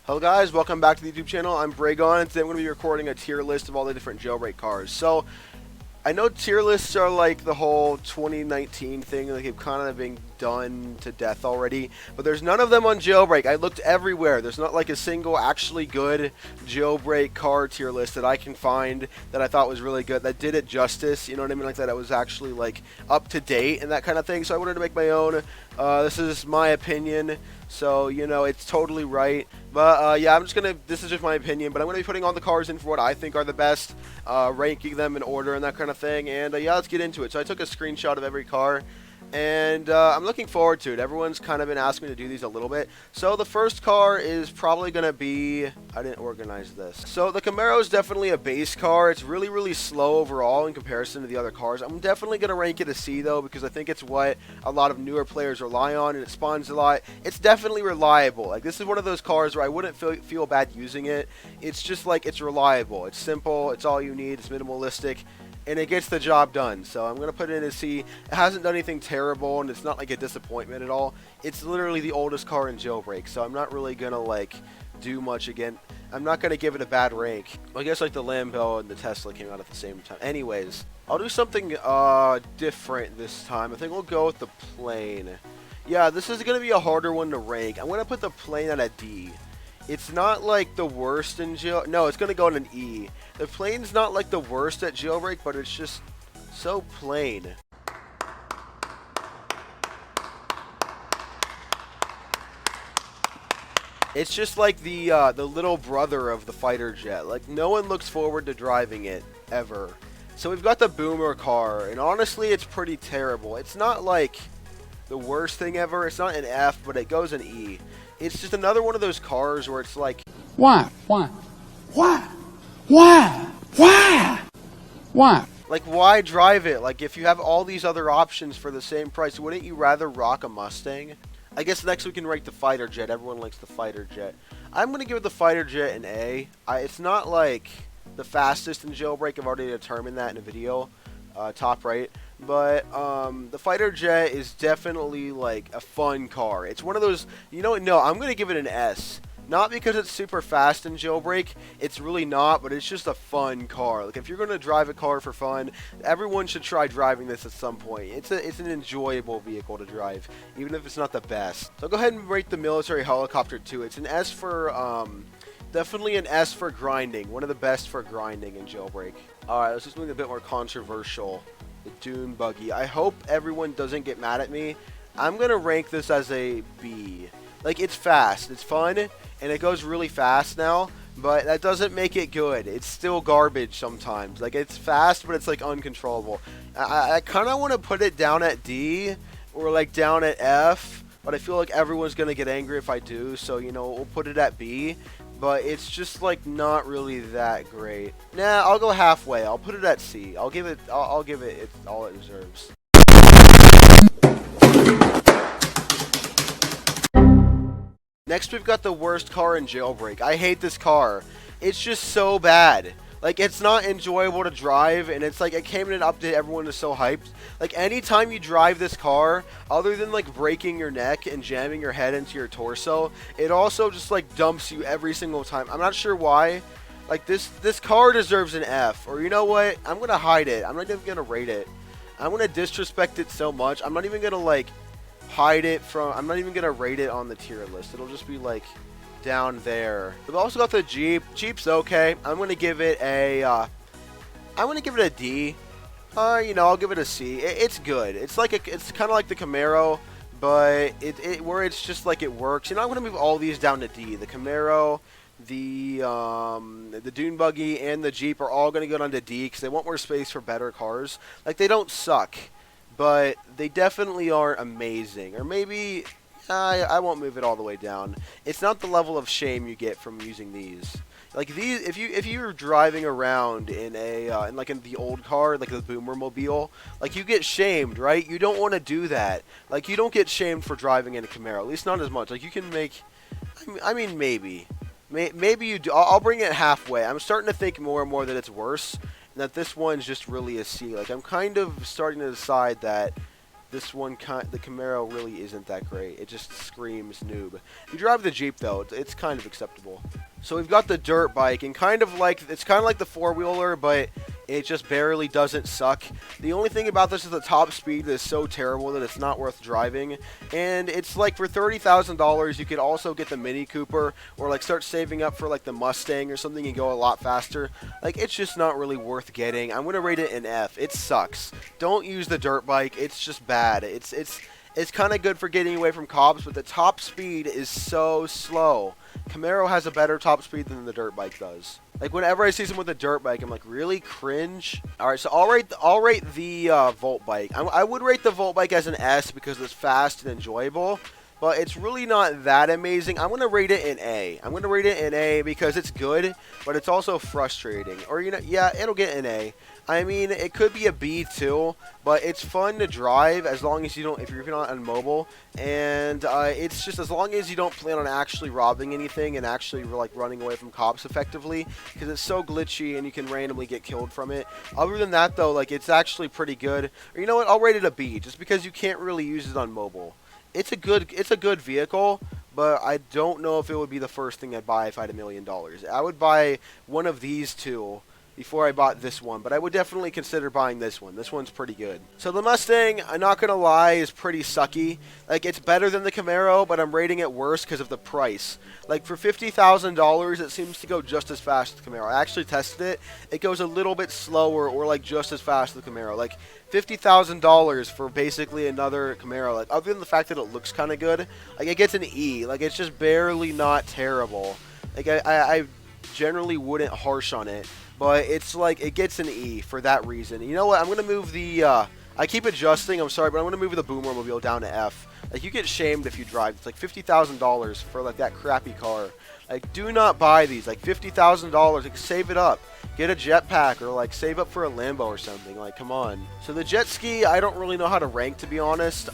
Hello guys, welcome back to the YouTube channel. I'm Braegon, and today I'm going to be recording a tier list of all the different jailbreak cars. So, I know tier lists are like the whole 2019 thing, like they've kind of been done to death already, but there's none of them on jailbreak. I looked everywhere. There's not like a single actually good jailbreak car tier list that I can find that I thought was really good, that did it justice, you know what I mean, like that it was actually like up to date and that kind of thing. So I wanted to make my own. This is my opinion, so you know it's totally right. But yeah, this is just my opinion, but I'm gonna be putting all the cars in for what I think are the best, ranking them in order and that kind of thing. And yeah, let's get into it. So I took a screenshot of every car, and I'm looking forward to it. Everyone's kind of been asking me to do these a little bit. So the first car is probably going to be, I didn't organize this. So the Camaro is definitely a base car. It's really, really slow overall in comparison to the other cars. I'm definitely going to rank it a C though, because I think it's what a lot of newer players rely on, and it spawns a lot. It's definitely reliable. Like, this is one of those cars where I wouldn't feel bad using it. It's just like, it's reliable. It's simple. It's all you need. It's minimalistic, and it gets the job done. So I'm going to put it in a C. It hasn't done anything terrible, and it's not like a disappointment at all. It's literally the oldest car in jailbreak, so I'm not really going to like do much again. I'm not going to give it a bad rank. Well, I guess like the Lambo and the Tesla came out at the same time. Anyways, I'll do something different this time. I think we'll go with the plane. Yeah, this is going to be a harder one to rank. I'm going to put the plane at a D. It's not like the worst in jail. No, it's going to go in an E. The plane's not like the worst at jailbreak, but it's just so plain. It's just like the little brother of the fighter jet. Like, no one looks forward to driving it ever. So we've got the boomer car, and honestly, it's pretty terrible. It's not like the worst thing ever. It's not an F, but it goes an E. It's just another one of those cars where it's like, why? like, why drive it? Like, if you have all these other options for the same price, wouldn't you rather rock a Mustang? I guess next we can rank the fighter jet. Everyone likes the fighter jet. I'm going to give the fighter jet an A. It's not like the fastest in jailbreak. I've already determined that in a video, top right. But the fighter jet is definitely like a fun car. It's one of those, you know what, no, I'm going to give it an S. Not because it's super fast in jailbreak, it's really not, but it's just a fun car. Like, if you're going to drive a car for fun, everyone should try driving this at some point. It's an enjoyable vehicle to drive, even if it's not the best. So I'll go ahead and rate the military helicopter too. It's an S for, definitely an S for grinding. One of the best for grinding in jailbreak. Alright, let's do something a bit more controversial. The dune buggy. I hope everyone doesn't get mad at me. I'm going to rank this as a B. Like, it's fast, it's fun, and it goes really fast now, but that doesn't make it good. It's still garbage sometimes. Like, it's fast, but it's like uncontrollable. I kind of want to put it down at D, or like down at F, but I feel like everyone's going to get angry if I do, so, you know, we'll put it at B. But it's just like not really that great. Nah, I'll go halfway. I'll put it at C. I'll give it all it deserves. Next, we've got the worst car in jailbreak. I hate this car. It's just so bad. Like, it's not enjoyable to drive, and it's like, it came in an update, everyone is so hyped. Like, anytime you drive this car, other than like breaking your neck and jamming your head into your torso, it also just like dumps you every single time. I'm not sure why. Like, this car deserves an F, or you know what? I'm gonna hide it. I'm not even gonna rate it. I'm gonna disrespect it so much. I'm not even gonna like hide it from. I'm not even gonna rate it on the tier list. It'll just be like down there. We've also got the Jeep. Jeep's okay. I'm gonna give it a D. You know, I'll give it a C. It's good. It's kind of like the Camaro, but where it's just like it works. You know, I'm gonna move all these down to D. The Camaro, the dune buggy, and the Jeep are all gonna go down to D because they want more space for better cars. Like, they don't suck, but they definitely aren't amazing. Or maybe I won't move it all the way down. It's not the level of shame you get from using these. Like, these, if you're driving around in a in the old car, like the Boomer Mobile, like, you get shamed, right? You don't want to do that. Like, you don't get shamed for driving in a Camaro, at least not as much. Like, you can make, I mean, maybe you do. I'll bring it halfway. I'm starting to think more and more that it's worse, and that this one's just really a C. Like, I'm kind of starting to decide that this one, the Camaro really isn't that great. It just screams noob. If you drive the Jeep though, it's kind of acceptable. So we've got the dirt bike, and it's kind of like the four-wheeler, but it just barely doesn't suck. The only thing about this is the top speed is so terrible that it's not worth driving. And it's like for $30,000, you could also get the Mini Cooper, or like start saving up for like the Mustang or something and go a lot faster. Like, it's just not really worth getting. I'm gonna rate it an F. It sucks. Don't use the dirt bike. It's just bad. It's kind of good for getting away from cops, but the top speed is so slow. Camaro has a better top speed than the dirt bike does. Like, whenever I see someone with a dirt bike, I'm like, really? Cringe? Alright, so I'll rate the Volt bike. I would rate the Volt bike as an S because it's fast and enjoyable, but it's really not that amazing. I'm going to rate it an A. I'm going to rate it an A because it's good, but it's also frustrating. Or, you know, yeah, it'll get an A. I mean, it could be a B too, but it's fun to drive as long as you don't, if you're not on mobile, and it's just as long as you don't plan on actually robbing anything and actually like running away from cops effectively, because it's so glitchy and you can randomly get killed from it. Other than that though, like, it's actually pretty good. Or, you know what, I'll rate it a B just because you can't really use it on mobile. It's a good vehicle, but I don't know if it would be the first thing I'd buy if I had $1 million. I would buy one of these two before I bought this one, but I would definitely consider buying this one. This one's pretty good. So the Mustang, I'm not going to lie, is pretty sucky. Like, it's better than the Camaro, but I'm rating it worse because of the price. Like, for $50,000, it seems to go just as fast as the Camaro. I actually tested it. It goes a little bit slower or, like, just as fast as the Camaro. Like, $50,000 for basically another Camaro. Like, other than the fact that it looks kind of good, like, it gets an E. Like, it's just barely not terrible. Like, I generally wouldn't harsh on it. But it's like, it gets an E for that reason. You know what? I'm going to move the, I keep adjusting, I'm sorry, but I'm going to move the Boomermobile down to F. Like, you get shamed if you drive. It's like $50,000 for, like, that crappy car. Like, do not buy these. Like, $50,000. Like, save it up. Get a jetpack, or, like, save up for a Lambo or something. Like, come on. So the jet ski, I don't really know how to rank, to be honest.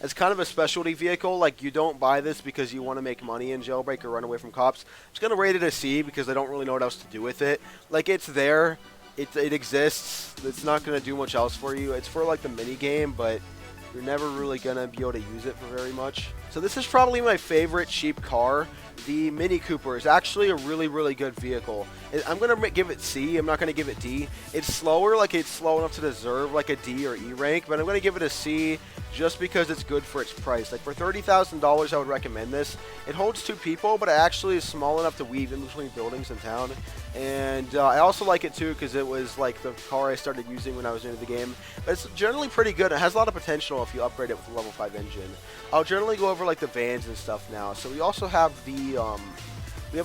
It's kind of a specialty vehicle. Like, you don't buy this because you want to make money in Jailbreak or run away from cops. I'm just going to rate it a C because I don't really know what else to do with it. Like, it's there. It exists. It's not going to do much else for you. It's for, like, the mini game, but you're never really going to be able to use it for very much. So this is probably my favorite cheap car. The Mini Cooper is actually a really, really good vehicle. I'm going to give it C. I'm not going to give it D. It's slower, like it's slow enough to deserve like a D or E rank, but I'm going to give it a C just because it's good for its price. Like, for $30,000, I would recommend this. It holds 2 people, but it actually is small enough to weave in between buildings in town. And I also like it too because it was like the car I started using when I was new to the game. But it's generally pretty good. It has a lot of potential if you upgrade it with a level 5 engine. I'll generally go over like the vans and stuff now. So we also have the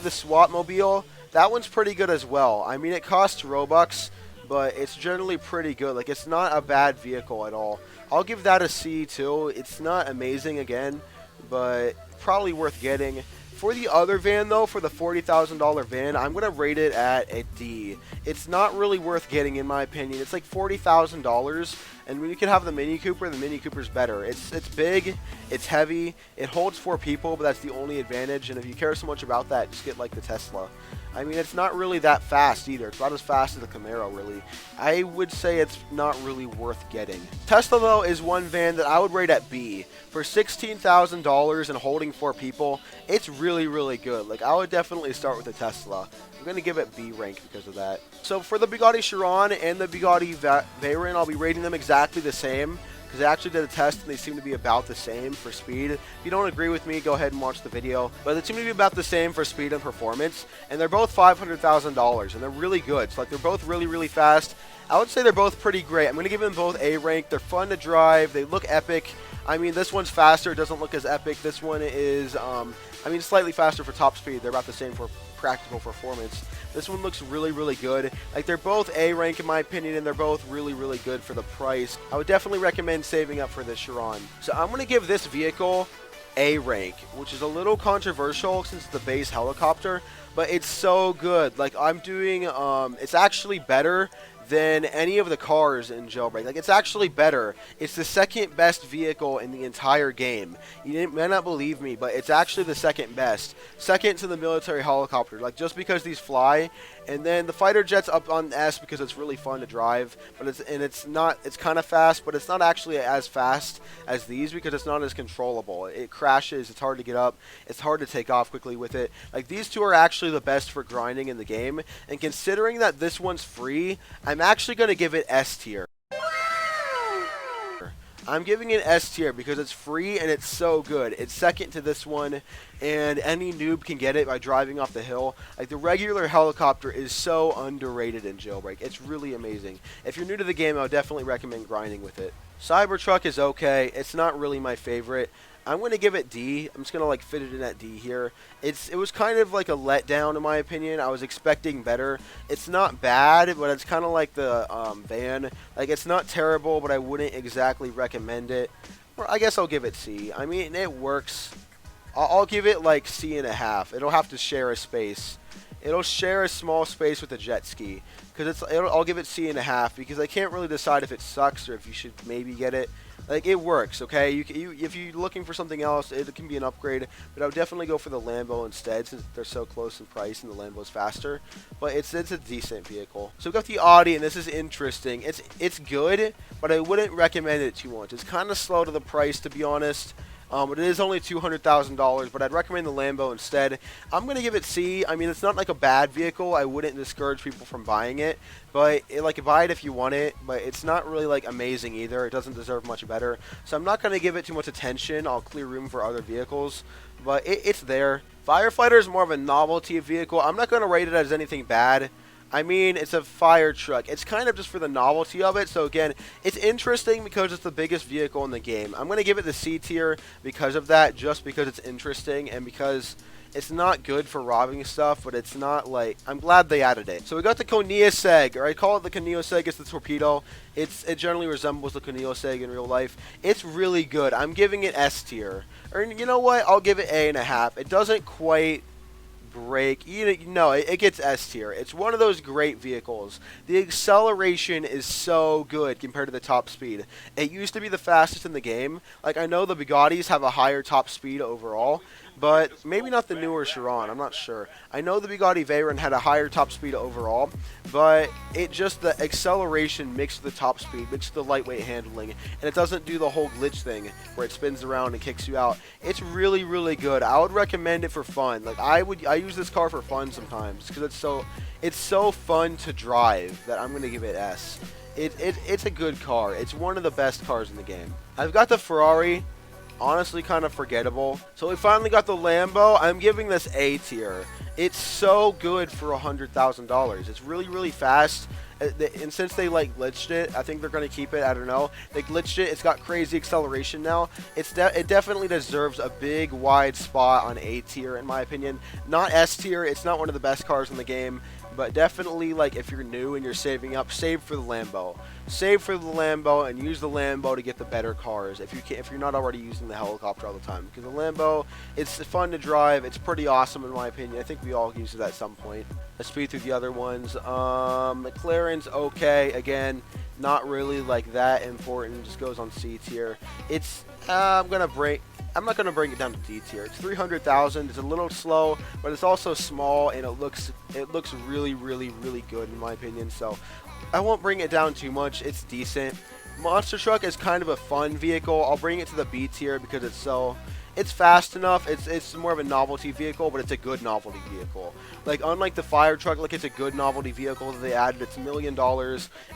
SWAT mobile. That one's pretty good as well. I mean, it costs Robux, but it's generally pretty good. Like, it's not a bad vehicle at all. I'll give that a C too. It's not amazing again, but probably worth getting. For the other van though, for the $40,000 van, I'm going to rate it at a D. It's not really worth getting in my opinion. It's like $40,000, and when you can have the Mini Cooper's better. It's big, it's heavy, it holds 4 people, but that's the only advantage, and if you care so much about that, just get like the Tesla. I mean, it's not really that fast either. It's not as fast as the Camaro, really. I would say it's not really worth getting. Tesla, though, is one van that I would rate at B. For $16,000 and holding 4 people, it's really, really good. Like, I would definitely start with a Tesla. I'm going to give it B rank because of that. So for the Bugatti Chiron and the Bugatti Veyron, I'll be rating them exactly the same, because I actually did a test and they seem to be about the same for speed. If you don't agree with me, go ahead and watch the video. But they seem to be about the same for speed and performance, and they're both $500,000, and they're really good. So, like, they're both really, really fast. I would say they're both pretty great. I'm going to give them both A rank. They're fun to drive. They look epic. I mean, this one's faster. It doesn't look as epic. This one is, slightly faster for top speed. They're about the same for practical performance. This one looks really, really good. Like, they're both A rank in my opinion, and they're both really, really good for the price. I would definitely recommend saving up for this Chiron. So I'm going to give this vehicle A rank, which is a little controversial since it's the base helicopter, but it's so good. Like, I'm doing, it's actually better than any of the cars in Jailbreak. Like, it's actually better. It's the second best vehicle in the entire game. You may not believe me, but it's actually the second best. Second to the military helicopter. Like, just because these fly, and then the fighter jet's up on S because it's really fun to drive, but it's kind of fast, but it's not actually as fast as these because it's not as controllable. It crashes, it's hard to get up, it's hard to take off quickly with it. Like, these two are actually the best for grinding in the game, and considering that this one's free, I'm actually going to give it S tier. I'm giving it S tier because it's free and it's so good. It's second to this one, and any noob can get it by driving off the hill. Like, the regular helicopter is so underrated in Jailbreak. It's really amazing. If you're new to the game, I would definitely recommend grinding with it. Cybertruck is okay. It's not really my favorite. I'm going to give it D. I'm just going to like fit it in at D here. It was kind of like a letdown in my opinion. I was expecting better. It's not bad, but it's kind of like the van. Like, it's not terrible, but I wouldn't exactly recommend it. Or I guess I'll give it C. I mean, it works. I'll give it like C.5. It'll have to share a space. It'll share a small space with a jet ski. I'll give it C.5 because I can't really decide if it sucks or if you should maybe get it. Like, it works, okay? If you're looking for something else, it can be an upgrade. But I would definitely go for the Lambo instead since they're so close in price and the Lambo's faster. But it's a decent vehicle. So we've got the Audi, and this is interesting. It's good, but I wouldn't recommend it too much. It's kind of slow to the price, to be honest. But it is only $200,000, but I'd recommend the Lambo instead. I'm going to give it C. I mean, it's not like a bad vehicle. I wouldn't discourage people from buying it, but buy it if you want it, but it's not really like amazing either. It doesn't deserve much better. So I'm not going to give it too much attention. I'll clear room for other vehicles, but it's there. Firefighter is more of a novelty vehicle. I'm not going to rate it as anything bad. I mean, it's a fire truck. It's kind of just for the novelty of it. So again, it's interesting because it's the biggest vehicle in the game. I'm going to give it the C tier because of that, just because it's interesting and because it's not good for robbing stuff, but it's not like, I'm glad they added it. So we got the Koenigsegg, or I call it the Koenigsegg. It's the torpedo. It generally resembles the Koenigsegg in real life. It's really good. I'm giving it S tier. Or you know what? I'll give it A.5. It doesn't quite break. No, it gets S tier. It's one of those great vehicles. The acceleration is so good compared to the top speed. It used to be the fastest in the game. Like, I know the Bugattis have a higher top speed overall, but maybe not the newer Chiron. I'm not sure. I know the Bugatti Veyron had a higher top speed overall, but the acceleration mixed with the top speed, mixed with the lightweight handling, and it doesn't do the whole glitch thing where it spins around and kicks you out. It's really, really good. I would recommend it for fun. Like, I use this car for fun sometimes because it's so fun to drive that I'm gonna give it S. It's a good car. It's one of the best cars in the game. I've got the Ferrari. Honestly, kind of forgettable. So we finally got the Lambo. I'm giving this A tier. It's so good for $100,000. It's really, really fast. And since they glitched it, I think they're going to keep it. I don't know. They glitched it. It's got crazy acceleration now. It definitely deserves a big, wide spot on A tier, in my opinion. Not S tier. It's not one of the best cars in the game. But definitely, if you're new and you're saving up, save for the Lambo. Save for the Lambo and use the Lambo to get the better cars if you're not already using the helicopter all the time. Because the Lambo, it's fun to drive. It's pretty awesome in my opinion. I think we all use it at some point. Let's speed through the other ones. McLaren's okay. Again, not really that important. Just goes on C tier. I'm not going to bring it down to D tier. It's 300,000. It's a little slow, but it's also small, and it looks really, really, really good in my opinion. So I won't bring it down too much. It's decent. Monster Truck is kind of a fun vehicle. I'll bring it to the B tier because it's fast enough. It's more of a novelty vehicle, but it's a good novelty vehicle. Unlike the fire truck, it's a good novelty vehicle that they added. It's $1 million.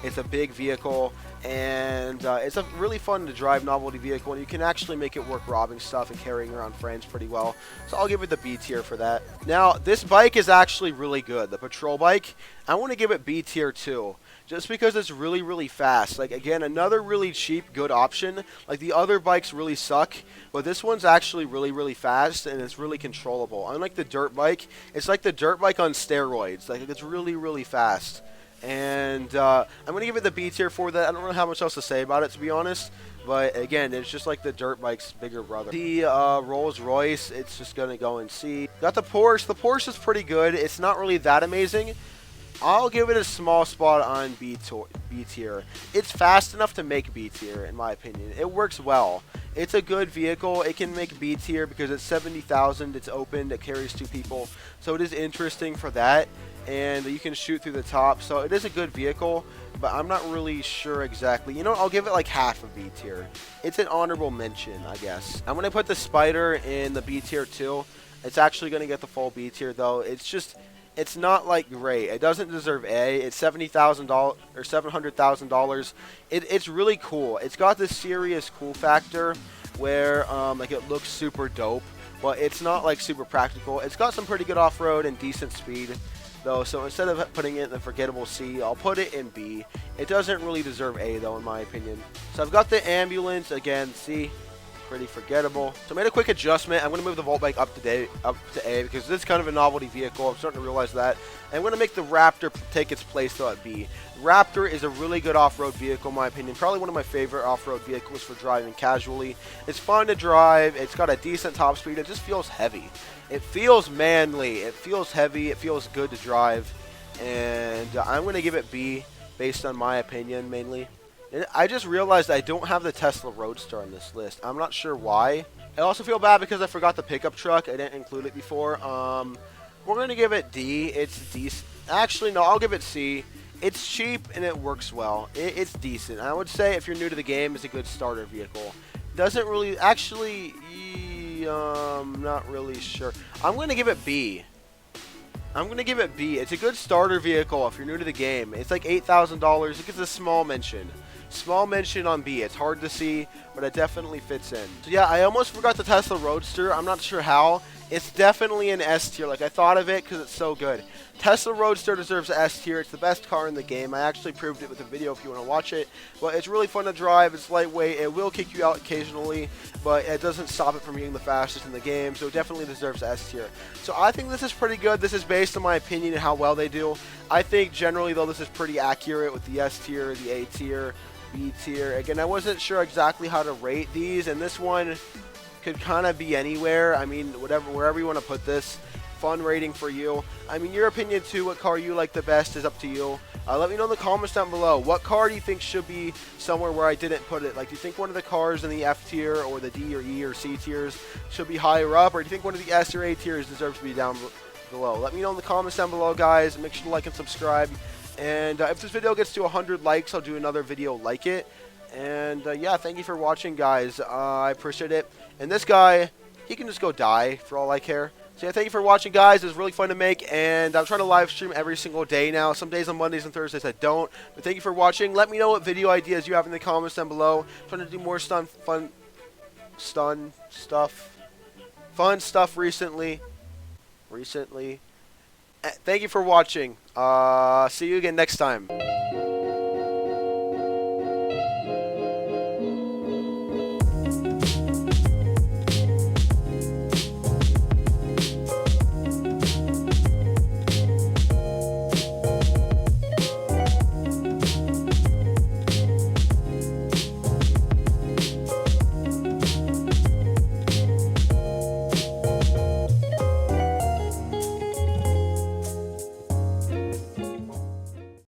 It's a big vehicle, and it's a really fun to drive novelty vehicle, and you can actually make it work robbing stuff and carrying around friends pretty well. So I'll give it the B tier for that. Now, this bike is actually really good. The patrol bike, I want to give it B tier too. Just because it's really, really fast. Again, another really cheap, good option. The other bikes really suck, but this one's actually really, really fast, and it's really controllable. Unlike the dirt bike, it's like the dirt bike on steroids. It's really, really fast. And I'm going to give it the B tier for that. I don't really have much else to say about it, to be honest. But again, it's just like the dirt bike's bigger brother. The Rolls Royce, it's just going to go in C. Got the Porsche. The Porsche is pretty good. It's not really that amazing. I'll give it a small spot on B tier. It's fast enough to make B tier, in my opinion. It works well. It's a good vehicle. It can make B tier because it's 70,000. It's open. It carries 2 people. So it is interesting for that. And you can shoot through the top. So it is a good vehicle. But I'm not really sure exactly. You know what? I'll give it like half of B tier. It's an honorable mention, I guess. I'm going to put the Spider in the B tier too. It's actually going to get the full B tier though. It's not like great. It doesn't deserve A. It's $70,000 or $700,000. It's really cool. It's got this serious cool factor where like it looks super dope, but it's not like super practical. It's got some pretty good off-road and decent speed though. So instead of putting it in the forgettable C, I'll put it in B. It doesn't really deserve A though, in my opinion. So I've got the ambulance again. C. Pretty forgettable. So I made a quick adjustment. I'm going to move the Volt Bike up to A because this is kind of a novelty vehicle. I'm starting to realize that. And I'm going to make the Raptor take its place though at B. Raptor is a really good off-road vehicle in my opinion. Probably one of my favorite off-road vehicles for driving casually. It's fun to drive. It's got a decent top speed. It just feels heavy. It feels manly. It feels heavy. It feels good to drive. And I'm going to give it B based on my opinion mainly. I just realized I don't have the Tesla Roadster on this list. I'm not sure why. I also feel bad because I forgot the pickup truck. I didn't include it before. We're going to give it D. It's decent. Actually, no, I'll give it C. It's cheap and it works well. It's decent. I would say if you're new to the game, it's a good starter vehicle. Doesn't really... Actually, not really sure. I'm going to give it B. I'm going to give it B. It's a good starter vehicle if you're new to the game. It's like $8,000. It gets a small mention. Small mention on B. It's hard to see, but it definitely fits in. So yeah, I almost forgot the Tesla Roadster. I'm not sure how. It's definitely an S tier. Like I thought of it because it's so good. Tesla Roadster deserves S tier. It's the best car in the game. I actually proved it with a video if you want to watch it. But it's really fun to drive. It's lightweight. It will kick you out occasionally, but it doesn't stop it from being the fastest in the game. So it definitely deserves S tier. So I think this is pretty good. This is based on my opinion and how well they do. I think generally though this is pretty accurate with the S tier, the A tier, B tier. Again, I wasn't sure exactly how to rate these, and this one could kind of be anywhere. I mean, wherever you want to put this. Fun rating for you. I mean, your opinion too, what car you like the best is up to you. Let me know in the comments down below. What car do you think should be somewhere where I didn't put it? Like, do you think one of the cars in the F tier or the D or E or C tiers should be higher up? Or do you think one of the S or A tiers deserves to be down below? Let me know in the comments down below, guys. Make sure to like and subscribe. And if this video gets to 100 likes, I'll do another video like it. And yeah, thank you for watching, guys. I appreciate it. And this guy, he can just go die for all I care. So yeah, thank you for watching, guys. It was really fun to make, and I'm trying to live stream every single day now. Some days on Mondays and Thursdays I don't. But thank you for watching. Let me know what video ideas you have in the comments down below. I'm trying to do more fun stuff recently. Thank you for watching. See you again next time.